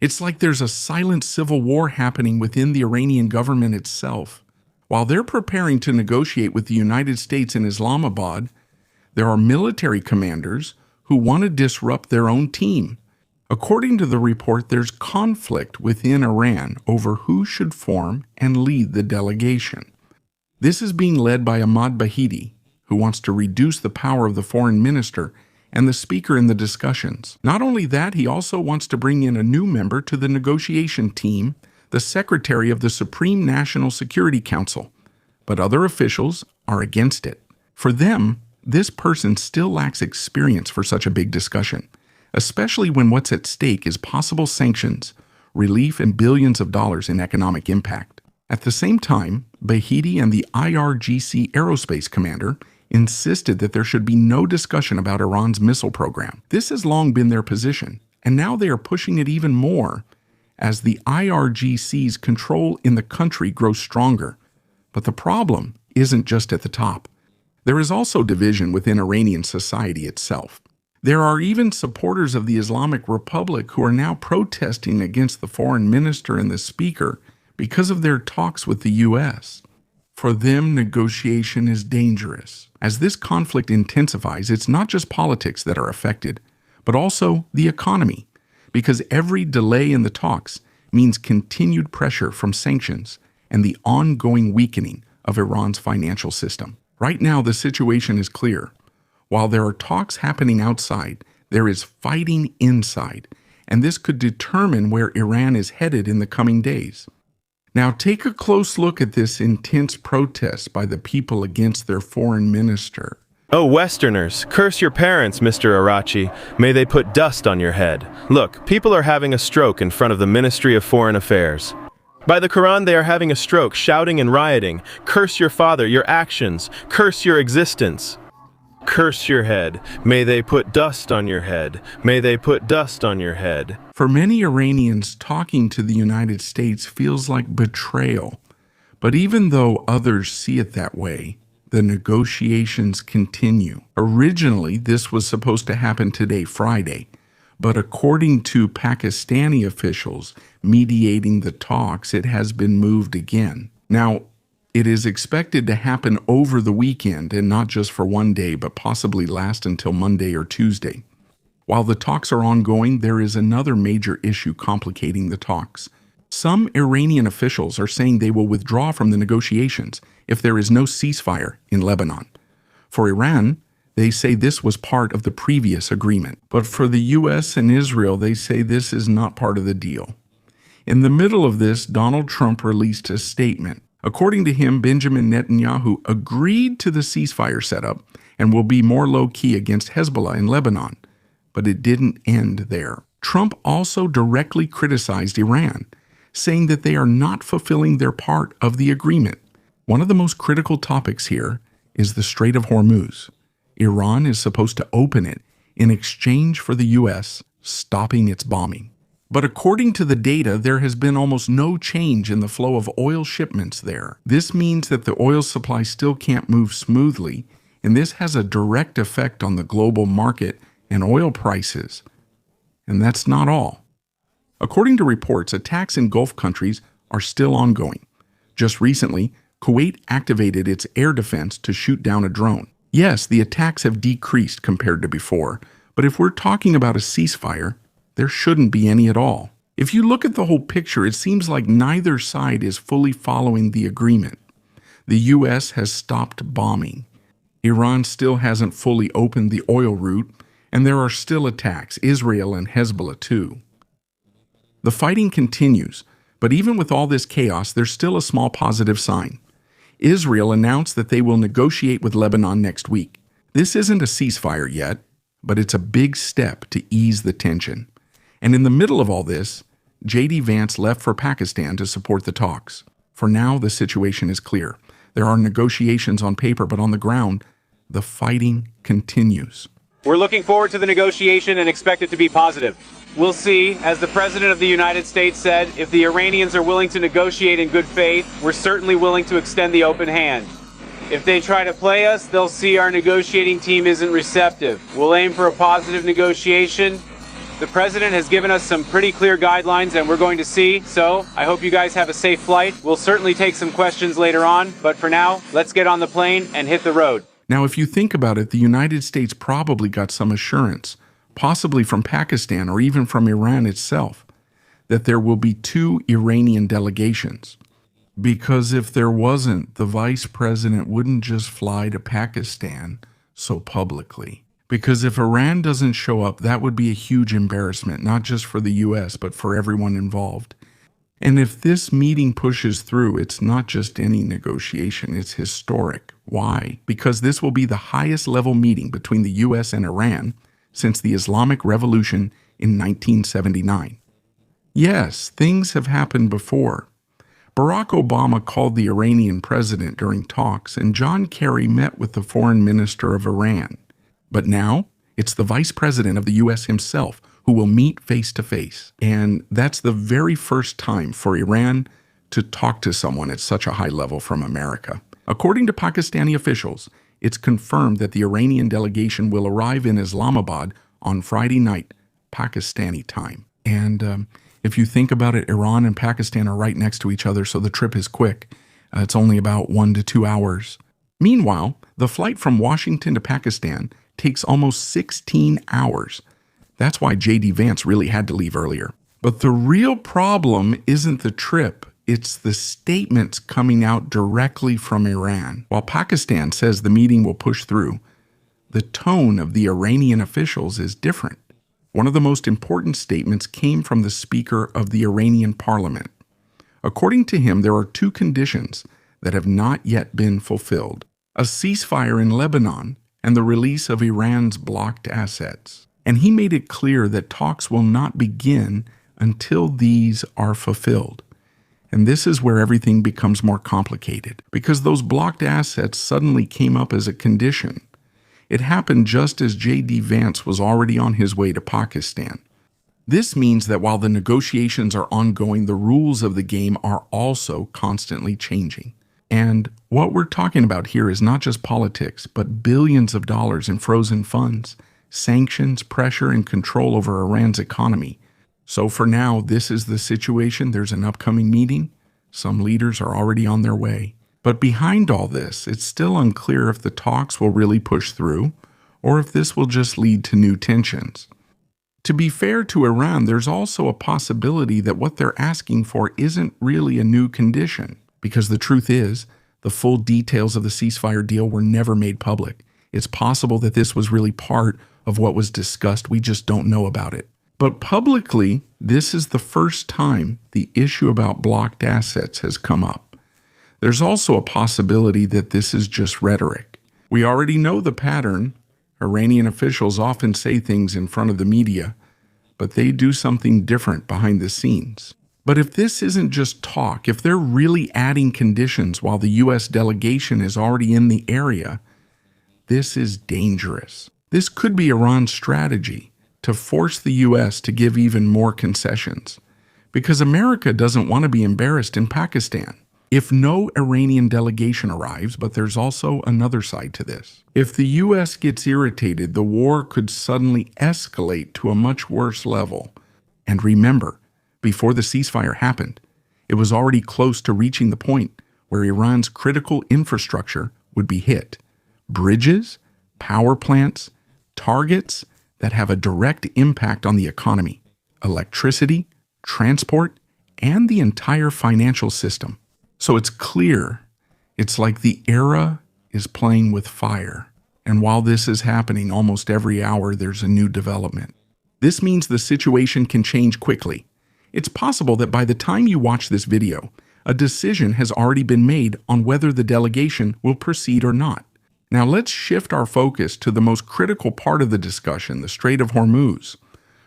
It's like there's a silent civil war happening within the Iranian government itself. While they're preparing to negotiate with the United States in Islamabad, there are military commanders who want to disrupt their own team. According to the report, there's conflict within Iran over who should form and lead the delegation. This is being led by Ahmad Bahidi, who wants to reduce the power of the foreign minister and the speaker in the discussions. Not only that, he also wants to bring in a new member to the negotiation team, the secretary of the Supreme National Security Council. But other officials are against it. For them, this person still lacks experience for such a big discussion, especially when what's at stake is possible sanctions, relief, and billions of dollars in economic impact. At the same time, Bahidi and the IRGC aerospace commander insisted that there should be no discussion about Iran's missile program. This has long been their position, and now they are pushing it even more as the IRGC's control in the country grows stronger. But the problem isn't just at the top. There is also division within Iranian society itself. There are even supporters of the Islamic Republic who are now protesting against the foreign minister and the speaker because of their talks with the U.S. For them, negotiation is dangerous. As this conflict intensifies, it's not just politics that are affected, but also the economy, because every delay in the talks means continued pressure from sanctions and the ongoing weakening of Iran's financial system. Right now, the situation is clear. While there are talks happening outside, there is fighting inside, and this could determine where Iran is headed in the coming days. Now, take a close look at this intense protest by the people against their foreign minister. Oh, Westerners, curse your parents, Mr. Arachi. May they put dust on your head. Look, people are having a stroke in front of the Ministry of Foreign Affairs. By the Quran, they are having a stroke, shouting and rioting. Curse your father, your actions. Curse your existence. Curse your head. May they put dust on your head. May they put dust on your head. For many Iranians, talking to the United States feels like betrayal. But even though others see it that way, the negotiations continue. Originally, this was supposed to happen today, Friday. But according to Pakistani officials mediating the talks, it has been moved again. Now, it is expected to happen over the weekend, and not just for one day, but possibly last until Monday or Tuesday. While the talks are ongoing, there is another major issue complicating the talks. Some Iranian officials are saying they will withdraw from the negotiations if there is no ceasefire in Lebanon. For Iran, they say this was part of the previous agreement. But for the U.S. and Israel, they say this is not part of the deal. In the middle of this, Donald Trump released a statement. According to him, Benjamin Netanyahu agreed to the ceasefire setup and will be more low-key against Hezbollah in Lebanon. But it didn't end there. Trump also directly criticized Iran, saying that they are not fulfilling their part of the agreement. One of the most critical topics here is the Strait of Hormuz. Iran is supposed to open it in exchange for the U.S. stopping its bombing. But according to the data, there has been almost no change in the flow of oil shipments there. This means that the oil supply still can't move smoothly, and this has a direct effect on the global market and oil prices. And that's not all. According to reports, attacks in Gulf countries are still ongoing. Just recently, Kuwait activated its air defense to shoot down a drone. Yes, the attacks have decreased compared to before, but if we're talking about a ceasefire, there shouldn't be any at all. If you look at the whole picture, it seems like neither side is fully following the agreement. The U.S. has stopped bombing. Iran still hasn't fully opened the oil route, and there are still attacks, Israel and Hezbollah too. The fighting continues, but even with all this chaos, there's still a small positive sign. Israel announced that they will negotiate with Lebanon next week. This isn't a ceasefire yet, but it's a big step to ease the tension. And in the middle of all this, J.D. Vance left for Pakistan to support the talks. For now, the situation is clear. There are negotiations on paper, but on the ground, the fighting continues. We're looking forward to the negotiation and expect it to be positive. We'll see. As the President of the United States said, if the Iranians are willing to negotiate in good faith, we're certainly willing to extend the open hand. If they try to play us, they'll see our negotiating team isn't receptive. We'll aim for a positive negotiation The president has given us some pretty clear guidelines and we're going to see, so I hope you guys have a safe flight. We'll certainly take some questions later on, but for now, let's get on the plane and hit the road. Now, if you think about it, the United States probably got some assurance, possibly from Pakistan or even from Iran itself, that there will be 2 Iranian delegations. Because if there wasn't, the vice president wouldn't just fly to Pakistan so publicly. Because if Iran doesn't show up, that would be a huge embarrassment, not just for the U.S., but for everyone involved. And if this meeting pushes through, it's not just any negotiation, it's historic. Why? Because this will be the highest level meeting between the U.S. and Iran since the Islamic Revolution in 1979. Yes, things have happened before. Barack Obama called the Iranian president during talks, and John Kerry met with the foreign minister of Iran. But now, it's the vice president of the U.S. himself who will meet face to face. And that's the very first time for Iran to talk to someone at such a high level from America. According to Pakistani officials, it's confirmed that the Iranian delegation will arrive in Islamabad on Friday night, Pakistani time. And if you think about it, Iran and Pakistan are right next to each other, so the trip is quick. It's only about 1 to 2 hours. Meanwhile, the flight from Washington to Pakistan takes almost 16 hours. That's why J.D. Vance really had to leave earlier. But the real problem isn't the trip, it's the statements coming out directly from Iran. While Pakistan says the meeting will push through, the tone of the Iranian officials is different. One of the most important statements came from the Speaker of the Iranian Parliament. According to him, there are 2 conditions that have not yet been fulfilled: a ceasefire in Lebanon and the release of Iran's blocked assets. And he made it clear that talks will not begin until these are fulfilled. And this is where everything becomes more complicated, because those blocked assets suddenly came up as a condition. It happened just as J.D. Vance was already on his way to Pakistan. This means that while the negotiations are ongoing, the rules of the game are also constantly changing. And what we're talking about here is not just politics, but billions of dollars in frozen funds, sanctions, pressure, and control over Iran's economy. So for now, this is the situation. There's an upcoming meeting. Some leaders are already on their way. But behind all this, it's still unclear if the talks will really push through, or if this will just lead to new tensions. To be fair to Iran, there's also a possibility that what they're asking for isn't really a new condition. Because the truth is, the full details of the ceasefire deal were never made public. It's possible that this was really part of what was discussed. We just don't know about it. But publicly, this is the first time the issue about blocked assets has come up. There's also a possibility that this is just rhetoric. We already know the pattern. Iranian officials often say things in front of the media, but they do something different behind the scenes. But if this isn't just talk, if they're really adding conditions while the U.S. delegation is already in the area, this is dangerous. This could be Iran's strategy to force the U.S. to give even more concessions, because America doesn't want to be embarrassed in Pakistan. If no Iranian delegation arrives, but there's also another side to this. If the U.S. gets irritated, the war could suddenly escalate to a much worse level. And remember, before the ceasefire happened, it was already close to reaching the point where Iran's critical infrastructure would be hit. Bridges, power plants, targets that have a direct impact on the economy, electricity, transport, and the entire financial system. So it's clear, it's like the era is playing with fire. And while this is happening, almost every hour there's a new development. This means the situation can change quickly. It's possible that by the time you watch this video, a decision has already been made on whether the delegation will proceed or not. Now let's shift our focus to the most critical part of the discussion, the Strait of Hormuz.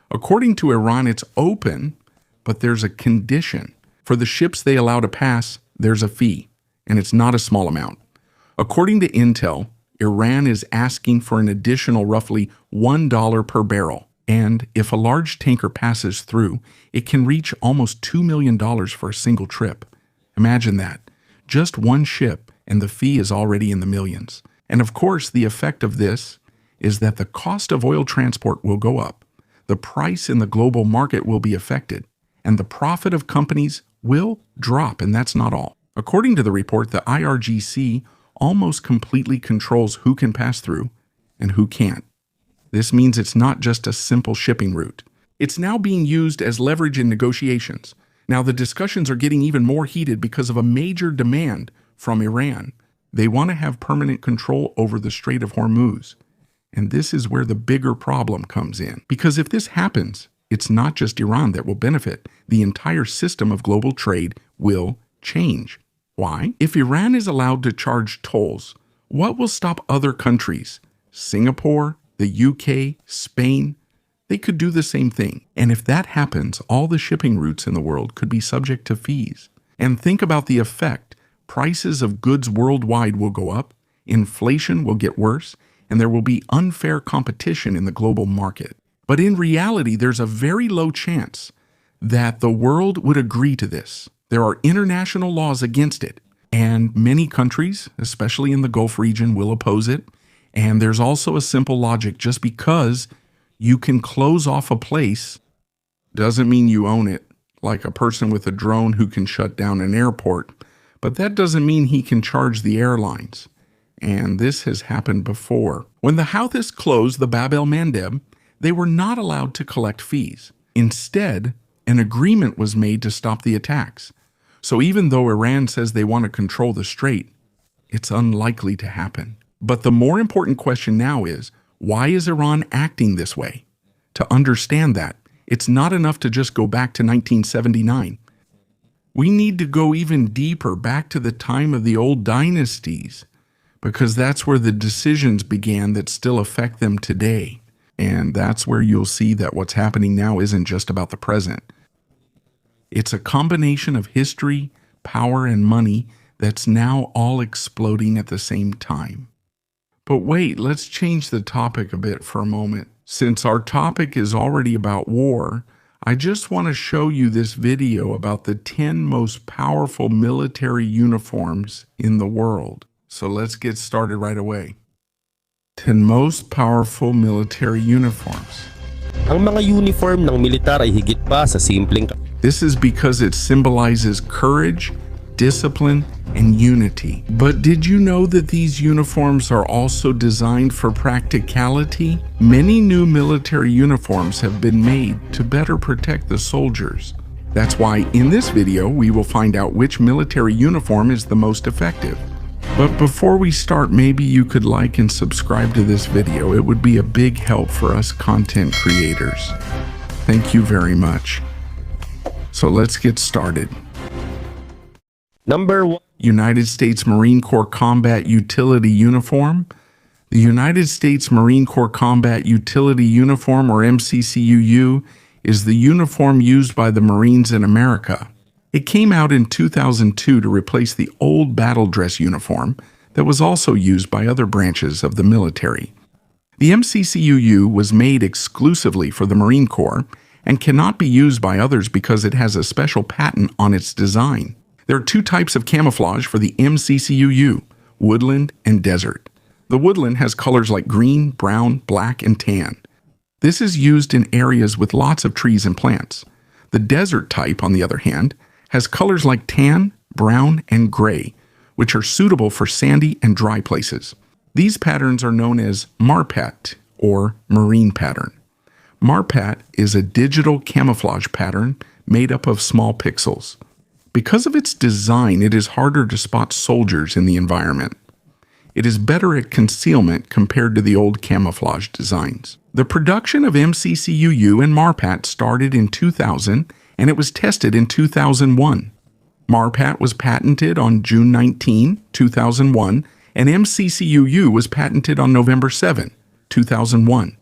According to Iran, it's open, but there's a condition. For the ships they allow to pass, there's a fee, and it's not a small amount. According to Intel, Iran is asking for an additional roughly $1 per barrel. And if a large tanker passes through, it can reach almost $2 million for a single trip. Imagine that. Just one ship, and the fee is already in the millions. And of course, the effect of this is that the cost of oil transport will go up. the price in the global market will be affected, and the profit of companies will drop, and that's not all. According to the report, the IRGC almost completely controls who can pass through and who can't. This means it's not just a simple shipping route. It's now being used as leverage in negotiations. Now the discussions are getting even more heated because of a major demand from Iran. They want to have permanent control over the Strait of Hormuz. And this is where the bigger problem comes in. Because if this happens, it's not just Iran that will benefit. The entire system of global trade will change. Why? If Iran is allowed to charge tolls, what will stop other countries? Singapore, the UK, Spain, they could do the same thing. And if that happens, all the shipping routes in the world could be subject to fees. And think about the effect. Prices of goods worldwide will go up, inflation will get worse, and there will be unfair competition in the global market. But in reality, there's a very low chance that the world would agree to this. There are international laws against it, and many countries, especially in the Gulf region, will oppose it. And there's also a simple logic. Just because you can close off a place doesn't mean you own it, like a person with a drone who can shut down an airport. But that doesn't mean he can charge the airlines. And this has happened before. When the Houthis closed the Bab el-Mandeb, they were not allowed to collect fees. Instead, an agreement was made to stop the attacks. So even though Iran says they want to control the strait, it's unlikely to happen. But the more important question now is, why is Iran acting this way? To understand that, it's not enough to just go back to 1979. We need to go even deeper, back to the time of the old dynasties, because that's where the decisions began that still affect them today. And that's where you'll see that what's happening now isn't just about the present. It's a combination of history, power, and money that's now all exploding at the same time. But wait, let's change the topic a bit for a moment. Since our topic is already about war, I just want to show you this video about the 10 most powerful military uniforms in the world. So let's get started right away. 10 most powerful military uniforms. Ang mga uniform ng militar ay higit pa sa simpleng. This is because it symbolizes courage, discipline, and unity. But did you know that these uniforms are also designed for practicality? Many new military uniforms have been made to better protect the soldiers. That's why in this video we will find out which military uniform is the most effective. But before we start, maybe you could like and subscribe to this video. It would be a big help for us content creators. Thank you very much. So let's get started. Number 1. United States Marine Corps Combat Utility Uniform. The United States Marine Corps Combat Utility Uniform, or MCCUU, is the uniform used by the Marines in America. It came out in 2002 to replace the old battle dress uniform that was also used by other branches of the military. The MCCUU was made exclusively for the Marine Corps and cannot be used by others because it has a special patent on its design. There are two types of camouflage for the MCCUU, woodland and desert. The woodland has colors like green, brown, black, and tan. This is used in areas with lots of trees and plants. The desert type, on the other hand, has colors like tan, brown, and gray, which are suitable for sandy and dry places. These patterns are known as MARPAT, or marine pattern. MARPAT is a digital camouflage pattern made up of small pixels. Because of its design, it is harder to spot soldiers in the environment. It is better at concealment compared to the old camouflage designs. The production of MCCUU and MARPAT started in 2000, and it was tested in 2001. MARPAT was patented on June 19, 2001, and MCCUU was patented on November 7, 2001.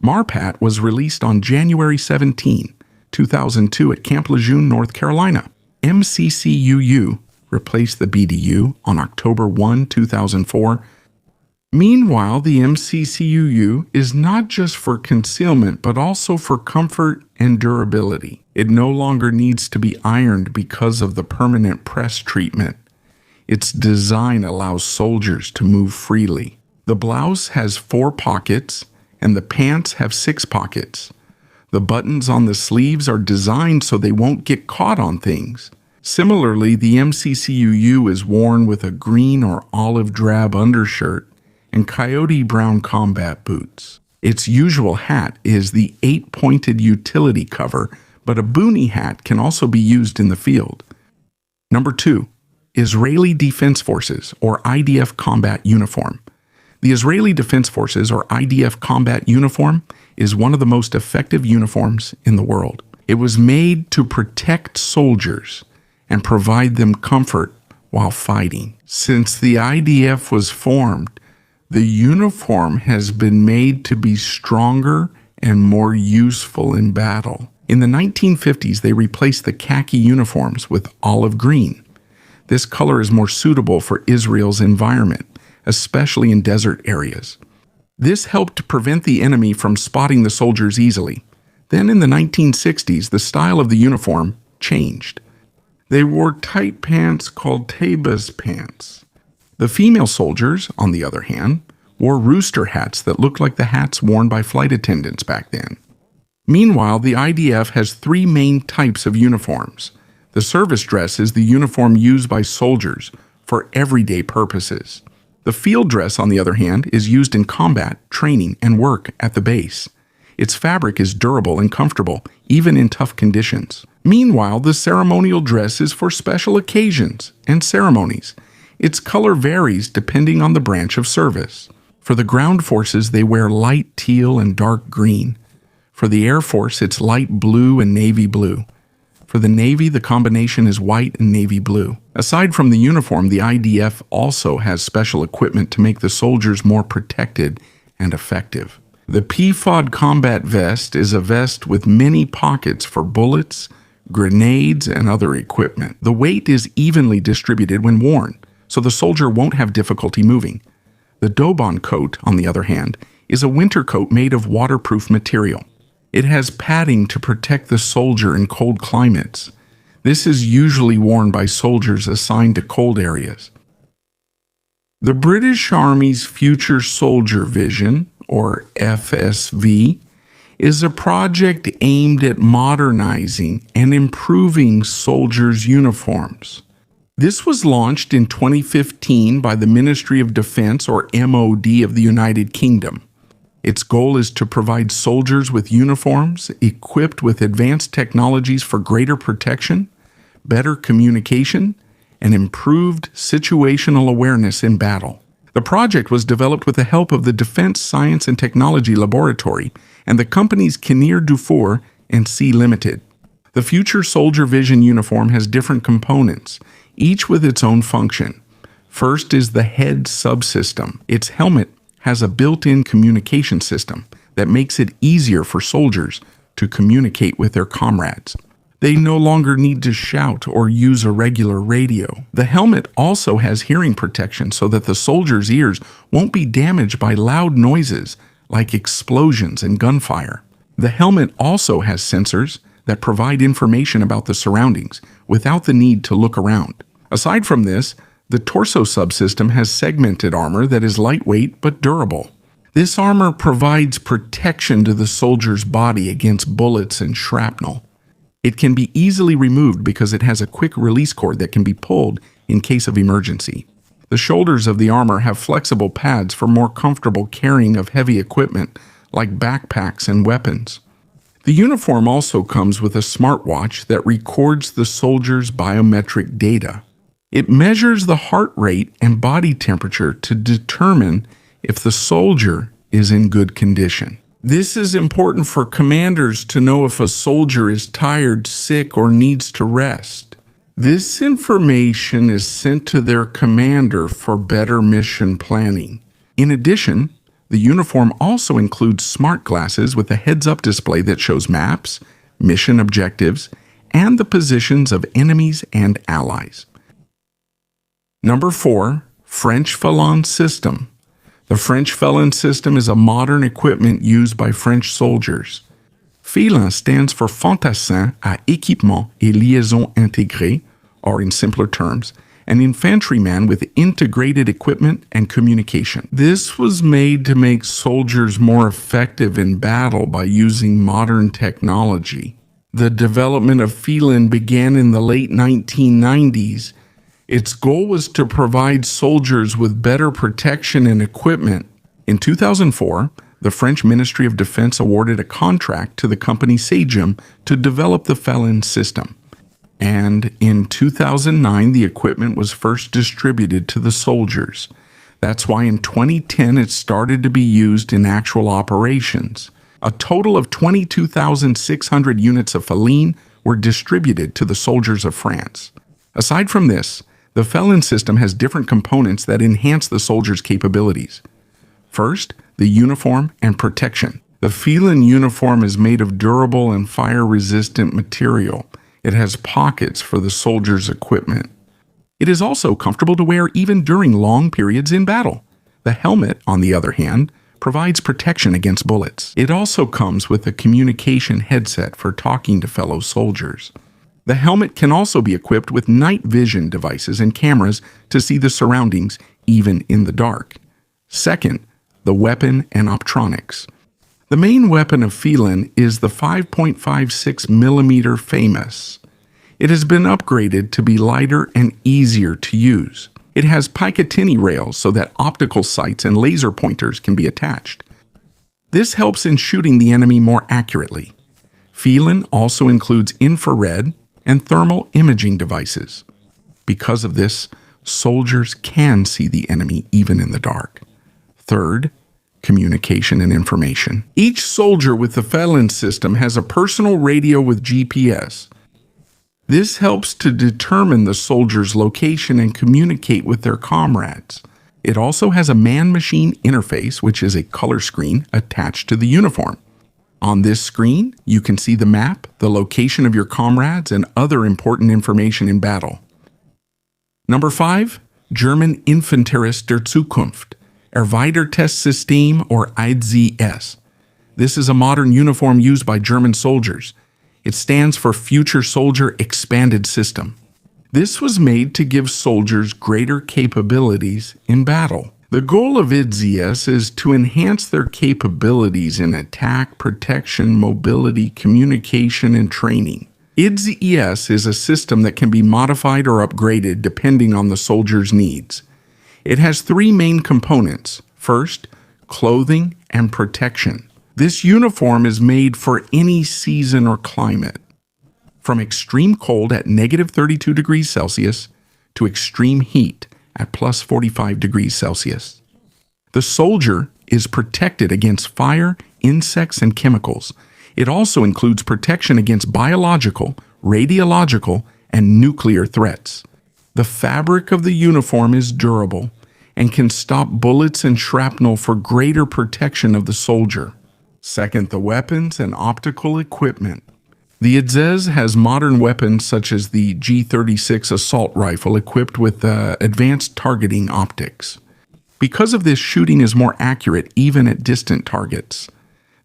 MARPAT was released on January 17, 2002 at Camp Lejeune, North Carolina. MCCUU replaced the BDU on October 1, 2004. Meanwhile, the MCCUU is not just for concealment, but also for comfort and durability. It no longer needs to be ironed because of the permanent press treatment. Its design allows soldiers to move freely. The blouse has 4 pockets, and the pants have 6 pockets. The buttons on the sleeves are designed so they won't get caught on things. Similarly, the MCCUU is worn with a green or olive drab undershirt and coyote brown combat boots. Its usual hat is the 8-pointed utility cover, but a boonie hat can also be used in the field. Number 2, Israeli Defense Forces, or IDF combat uniform. The Israeli Defense Forces, or IDF combat uniform, is one of the most effective uniforms in the world. It was made to protect soldiers and provide them comfort while fighting. Since the IDF was formed, the uniform has been made to be stronger and more useful in battle. In the 1950s, they replaced the khaki uniforms with olive green. This color is more suitable for Israel's environment, especially in desert areas. This helped prevent the enemy from spotting the soldiers easily. Then in the 1960s, the style of the uniform changed. They wore tight pants called tabas pants. The female soldiers, on the other hand, wore rooster hats that looked like the hats worn by flight attendants back then. Meanwhile, the IDF has 3 main types of uniforms. The service dress is the uniform used by soldiers for everyday purposes. The field dress, on the other hand, is used in combat, training, and work at the base. Its fabric is durable and comfortable, even in tough conditions. Meanwhile, the ceremonial dress is for special occasions and ceremonies. Its color varies depending on the branch of service. For the ground forces, they wear light teal and dark green. For the Air Force, it's light blue and navy blue. For the Navy, the combination is white and navy blue. Aside from the uniform, the IDF also has special equipment to make the soldiers more protected and effective. The PFOD combat vest is a vest with many pockets for bullets, grenades, and other equipment. The weight is evenly distributed when worn, so the soldier won't have difficulty moving. The Dobon coat, on the other hand, is a winter coat made of waterproof material. It has padding to protect the soldier in cold climates. This is usually worn by soldiers assigned to cold areas. The British Army's Future Soldier Vision, or FSV, is a project aimed at modernizing and improving soldiers' uniforms. This was launched in 2015 by the Ministry of Defense, or MOD, of the United Kingdom. Its goal is to provide soldiers with uniforms equipped with advanced technologies for greater protection, better communication, and improved situational awareness in battle. The project was developed with the help of the Defense Science and Technology Laboratory and the companies Kinnear Dufour and C Limited. The Future Soldier Vision uniform has different components, each with its own function. First is the head subsystem. Its helmet has a built-in communication system that makes it easier for soldiers to communicate with their comrades. They no longer need to shout or use a regular radio. The helmet also has hearing protection so that the soldier's ears won't be damaged by loud noises like explosions and gunfire. The helmet also has sensors that provide information about the surroundings without the need to look around. Aside from this, the torso subsystem has segmented armor that is lightweight but durable. This armor provides protection to the soldier's body against bullets and shrapnel. It can be easily removed because it has a quick release cord that can be pulled in case of emergency. The shoulders of the armor have flexible pads for more comfortable carrying of heavy equipment like backpacks and weapons. The uniform also comes with a smartwatch that records the soldier's biometric data. It measures the heart rate and body temperature to determine if the soldier is in good condition. This is important for commanders to know if a soldier is tired, sick, or needs to rest. This information is sent to their commander for better mission planning. In addition, the uniform also includes smart glasses with a heads-up display that shows maps, mission objectives, and the positions of enemies and allies. Number 4, French Felon System. The French Felon System is a modern equipment used by French soldiers. Felon stands for Fantassin à équipement et liaison intégrés, or in simpler terms, an infantryman with integrated equipment and communication. This was made to make soldiers more effective in battle by using modern technology. The development of Felin began in the late 1990s. Its goal was to provide soldiers with better protection and equipment. In 2004, the French Ministry of Defense awarded a contract to the company Sagem to develop the Felin system. And in 2009, the equipment was first distributed to the soldiers. That's why in 2010 it started to be used in actual operations. A total of 22,600 units of Felin were distributed to the soldiers of France. Aside from this, the Felin system has different components that enhance the soldiers' capabilities. First, the uniform and protection. The Felin uniform is made of durable and fire-resistant material. It has pockets for the soldiers' equipment. It is also comfortable to wear even during long periods in battle. The helmet, on the other hand, provides protection against bullets. It also comes with a communication headset for talking to fellow soldiers. The helmet can also be equipped with night vision devices and cameras to see the surroundings even in the dark. Second, the weapon and optronics. The main weapon of Felin is the 5.56 millimeter FAMAS. It has been upgraded to be lighter and easier to use. It has Picatinny rails so that optical sights and laser pointers can be attached. This helps in shooting the enemy more accurately. Felin also includes infrared and thermal imaging devices. Because of this, soldiers can see the enemy even in the dark. Third, communication and information. Each soldier with the Felin system has a personal radio with GPS. This helps to determine the soldier's location and communicate with their comrades. It also has a man-machine interface, which is a color screen attached to the uniform. On this screen, you can see the map, the location of your comrades, and other important information in battle. Number 5, German Infanterist der Zukunft. Erweitertes or IZS. This is a modern uniform used by German soldiers. It stands for Future Soldier Expanded System. This was made to give soldiers greater capabilities in battle. The goal of IZS is to enhance their capabilities in attack, protection, mobility, communication, and training. IZS is a system that can be modified or upgraded depending on the soldier's needs. It has 3 main components. First, clothing and protection. This uniform is made for any season or climate, from extreme cold at negative 32 degrees Celsius to extreme heat at plus 45 degrees Celsius. The soldier is protected against fire, insects, and chemicals. It also includes protection against biological, radiological, and nuclear threats. The fabric of the uniform is durable and can stop bullets and shrapnel for greater protection of the soldier. Second, the weapons and optical equipment. The IZS has modern weapons such as the G36 assault rifle equipped with advanced targeting optics. Because of this, shooting is more accurate even at distant targets.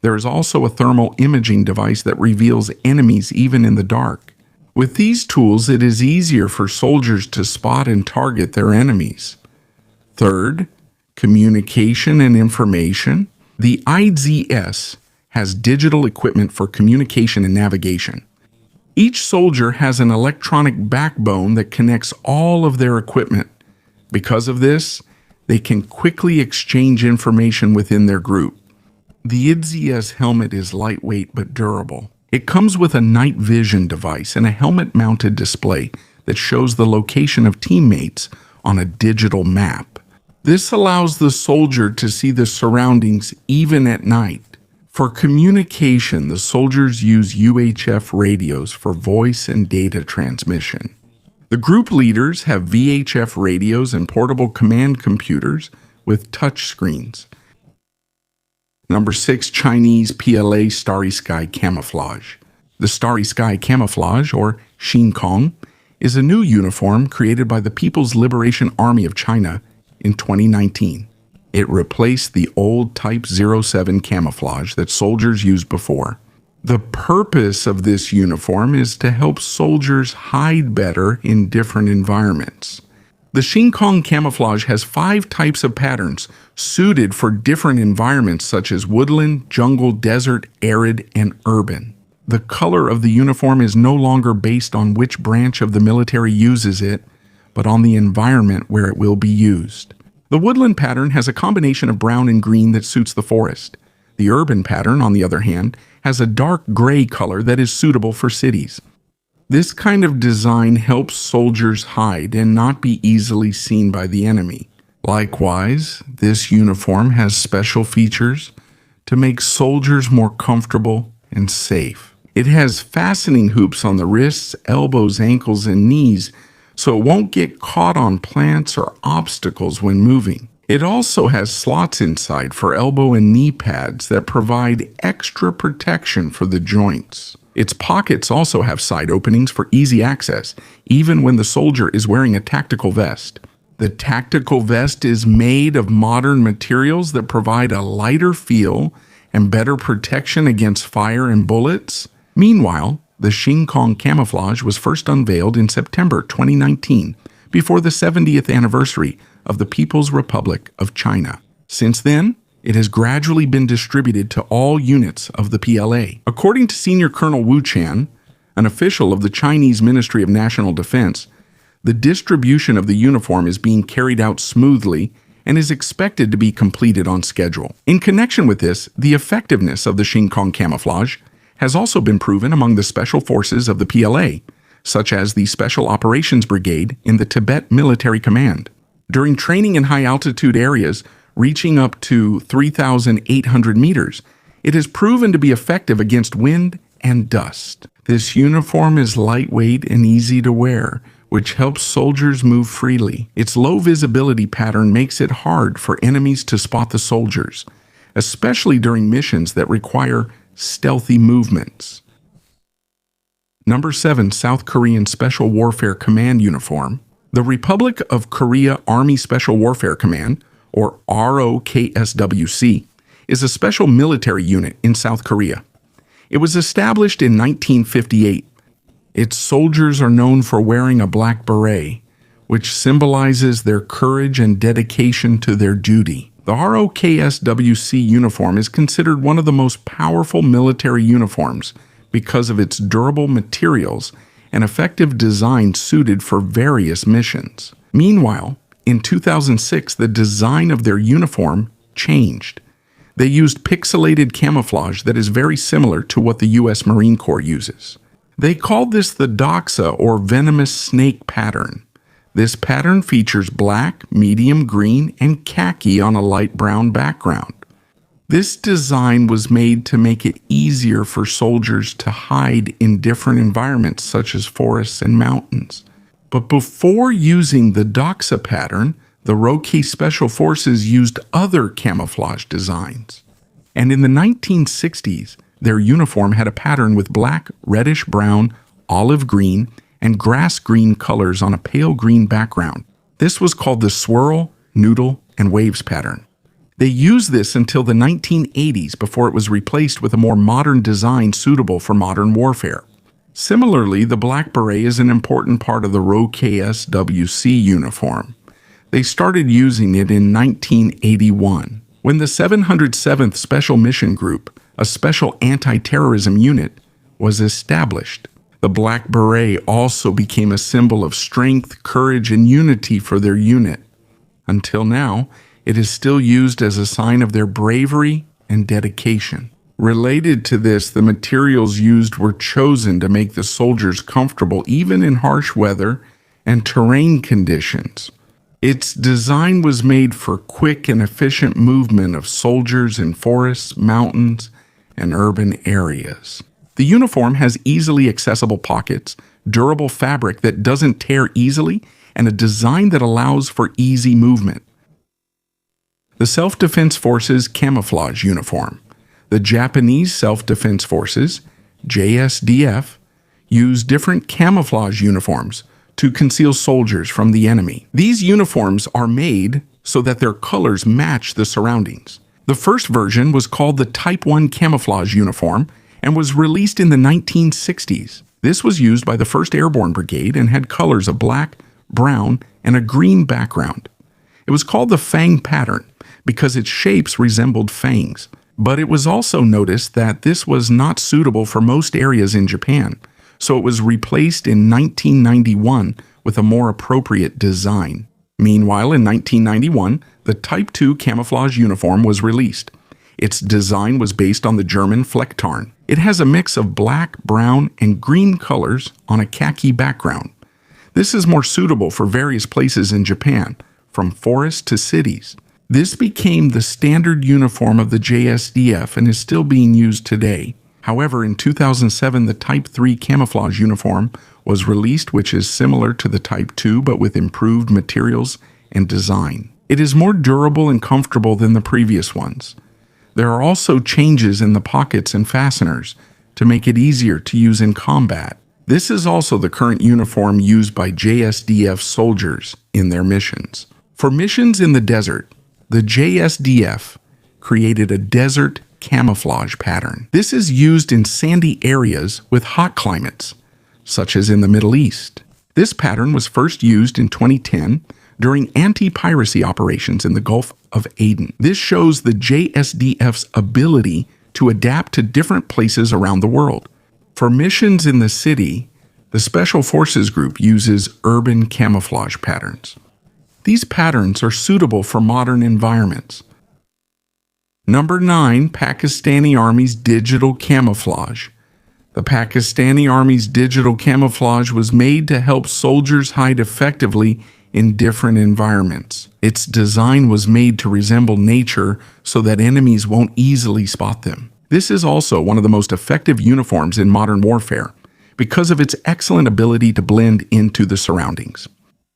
There is also a thermal imaging device that reveals enemies even in the dark. With these tools, it is easier for soldiers to spot and target their enemies. Third, communication and information. The IZS has digital equipment for communication and navigation. Each soldier has an electronic backbone that connects all of their equipment. Because of this, they can quickly exchange information within their group. The IZS helmet is lightweight but durable. It comes with a night vision device and a helmet-mounted display that shows the location of teammates on a digital map. This allows the soldier to see the surroundings even at night. For communication, the soldiers use UHF radios for voice and data transmission. The group leaders have VHF radios and portable command computers with touch screens. Number 6, Chinese PLA Starry Sky Camouflage. The Starry Sky Camouflage, or Xingkong, is a new uniform created by the People's Liberation Army of China in 2019. It replaced the old Type 07 camouflage that soldiers used before. The purpose of this uniform is to help soldiers hide better in different environments. The Xingkong camouflage has 5 types of patterns suited for different environments such as woodland, jungle, desert, arid, and urban. The color of the uniform is no longer based on which branch of the military uses it, but on the environment where it will be used. The woodland pattern has a combination of brown and green that suits the forest. The urban pattern, on the other hand, has a dark gray color that is suitable for cities. This kind of design helps soldiers hide and not be easily seen by the enemy. Likewise, this uniform has special features to make soldiers more comfortable and safe. It has fastening hoops on the wrists, elbows, ankles, and knees, so it won't get caught on plants or obstacles when moving. It also has slots inside for elbow and knee pads that provide extra protection for the joints. Its pockets also have side openings for easy access, even when the soldier is wearing a tactical vest. The tactical vest is made of modern materials that provide a lighter feel and better protection against fire and bullets. Meanwhile, the Xingkong camouflage was first unveiled in September 2019, before the 70th anniversary of the People's Republic of China. Since then, it has gradually been distributed to all units of the PLA. According to Senior Colonel Wu Chan, an official of the Chinese Ministry of National Defense, the distribution of the uniform is being carried out smoothly and is expected to be completed on schedule. In connection with this, the effectiveness of the Xingkong camouflage has also been proven among the special forces of the PLA, such as the Special Operations Brigade in the Tibet Military Command. During training in high-altitude areas, reaching up to 3,800 meters, it has proven to be effective against wind and dust. This uniform is lightweight and easy to wear, which helps soldiers move freely. Its low visibility pattern makes it hard for enemies to spot the soldiers, especially during missions that require stealthy movements. Number 7. South Korean Special Warfare Command Uniform. The Republic of Korea Army Special Warfare Command, or ROKSWC, is a special military unit in South Korea. It was established in 1958. Its soldiers are known for wearing a black beret, which symbolizes their courage and dedication to their duty. The ROKSWC uniform is considered one of the most powerful military uniforms because of its durable materials and effective design suited for various missions. Meanwhile, in 2006, the design of their uniform changed. They used pixelated camouflage that is very similar to what the U.S. Marine Corps uses. They called this the doxa, or venomous snake pattern. This pattern features black, medium green, and khaki on a light brown background. This design was made to make it easier for soldiers to hide in different environments such as forests and mountains. But before using the doxa pattern, the Roke Special Forces used other camouflage designs. And in the 1960s, their uniform had a pattern with black, reddish-brown, olive green, and grass green colors on a pale green background. This was called the swirl, noodle, and waves pattern. They used this until the 1980s before it was replaced with a more modern design suitable for modern warfare. Similarly, the black beret is an important part of the ROKSWC uniform. They started using it in 1981, when the 707th Special Mission Group, a special anti-terrorism unit, was established. The black beret also became a symbol of strength, courage, and unity for their unit. Until now, it is still used as a sign of their bravery and dedication. Related to this, the materials used were chosen to make the soldiers comfortable even in harsh weather and terrain conditions. Its design was made for quick and efficient movement of soldiers in forests, mountains, and urban areas. The uniform has easily accessible pockets, durable fabric that doesn't tear easily, and a design that allows for easy movement. The Self-Defense Forces Camouflage Uniform. The Japanese Self-Defense Forces, JSDF, use different camouflage uniforms to conceal soldiers from the enemy. These uniforms are made so that their colors match the surroundings. The first version was called the Type 1 Camouflage Uniform and was released in the 1960s. This was used by the 1st Airborne Brigade and had colors of black, brown, and a green background. It was called the fang pattern because its shapes resembled fangs, but it was also noticed that this was not suitable for most areas in Japan, so it was replaced in 1991 with a more appropriate design. Meanwhile, in 1991, the Type 2 camouflage uniform was released. Its design was based on the German Flecktarn. It has a mix of black, brown, and green colors on a khaki background. This is more suitable for various places in Japan, from forests to cities. This became the standard uniform of the JSDF and is still being used today. However, in 2007, the Type 3 camouflage uniform was released, which is similar to the Type 2 but with improved materials and design. It is more durable and comfortable than the previous ones. There are also changes in the pockets and fasteners to make it easier to use in combat. This is also the current uniform used by JSDF soldiers in their missions. For missions in the desert, the JSDF created a desert camouflage pattern. This is used in sandy areas with hot climates, such as in the Middle East. This pattern was first used in 2010 during anti-piracy operations in the Gulf of Aden. This shows the JSDF's ability to adapt to different places around the world. For missions in the city, the Special Forces Group uses urban camouflage patterns. These patterns are suitable for modern environments. Number 9, Pakistani Army's digital camouflage. The Pakistani Army's digital camouflage was made to help soldiers hide effectively in different environments. Its design was made to resemble nature so that enemies won't easily spot them. This is also one of the most effective uniforms in modern warfare because of its excellent ability to blend into the surroundings.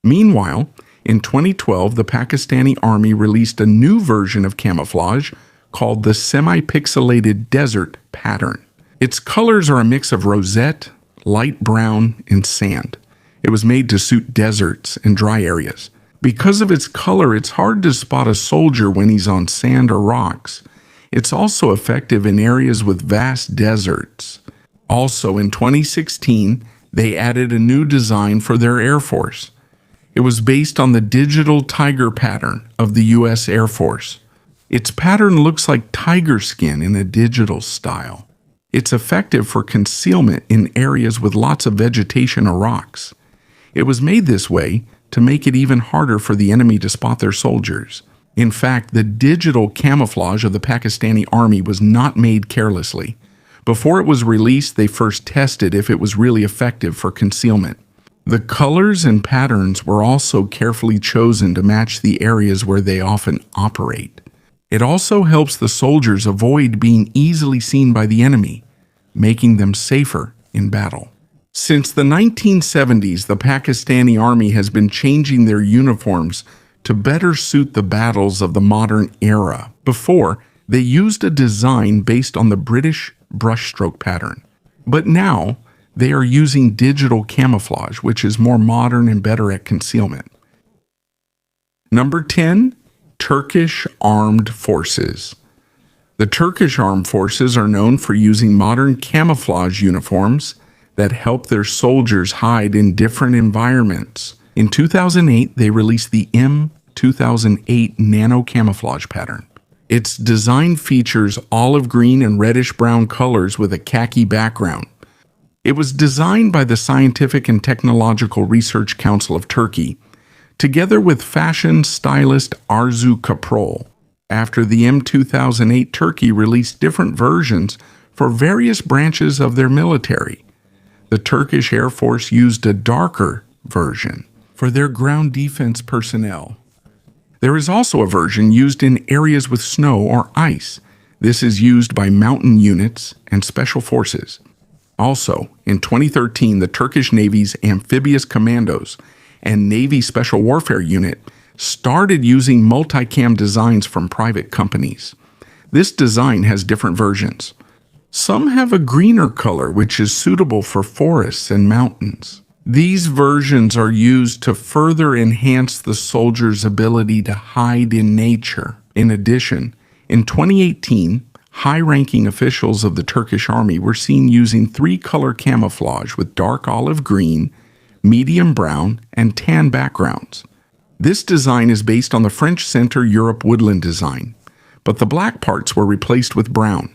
Meanwhile, in 2012, the Pakistani Army released a new version of camouflage called the semi-pixelated desert pattern. Its colors are a mix of rosette, light brown, and sand. It was made to suit deserts and dry areas. Because of its color, it's hard to spot a soldier when he's on sand or rocks. It's also effective in areas with vast deserts. Also, in 2016, they added a new design for their Air Force. It was based on the digital tiger pattern of the U.S. Air Force. Its pattern looks like tiger skin in a digital style. It's effective for concealment in areas with lots of vegetation or rocks. It was made this way to make it even harder for the enemy to spot their soldiers. In fact, the digital camouflage of the Pakistani Army was not made carelessly. Before it was released, they first tested if it was really effective for concealment. The colors and patterns were also carefully chosen to match the areas where they often operate. It also helps the soldiers avoid being easily seen by the enemy, making them safer in battle. Since the 1970s, the Pakistani Army has been changing their uniforms to better suit the battles of the modern era. Before, they used a design based on the British brushstroke pattern. But now, they are using digital camouflage, which is more modern and better at concealment. Number 10, Turkish Armed Forces. The Turkish Armed Forces are known for using modern camouflage uniforms that help their soldiers hide in different environments. In 2008, they released the M2008 Nano Camouflage pattern. Its design features olive green and reddish-brown colors with a khaki background. It was designed by the Scientific and Technological Research Council of Turkey, together with fashion stylist Arzu Kaprol. After the M2008, Turkey released different versions for various branches of their military. The Turkish Air Force used a darker version for their ground defense personnel. There is also a version used in areas with snow or ice. This is used by mountain units and special forces. Also, in 2013, the Turkish Navy's Amphibious Commandos and Navy Special Warfare Unit started using multicam designs from private companies. This design has different versions. Some have a greener color, which is suitable for forests and mountains. These versions are used to further enhance the soldier's ability to hide in nature. In addition, in 2018, high-ranking officials of the Turkish army were seen using three-color camouflage with dark olive green, medium brown, and tan backgrounds. This design is based on the French Center Europe woodland design, but the black parts were replaced with brown.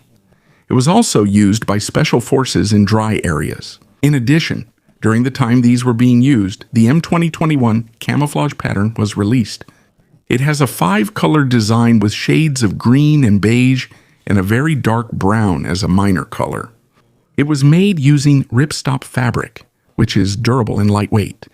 It was also used by special forces in dry areas. In addition, during the time these were being used, the M2021 camouflage pattern was released. It has a 5-color design with shades of green and beige and a very dark brown as a minor color. It was made using ripstop fabric, which is durable and lightweight.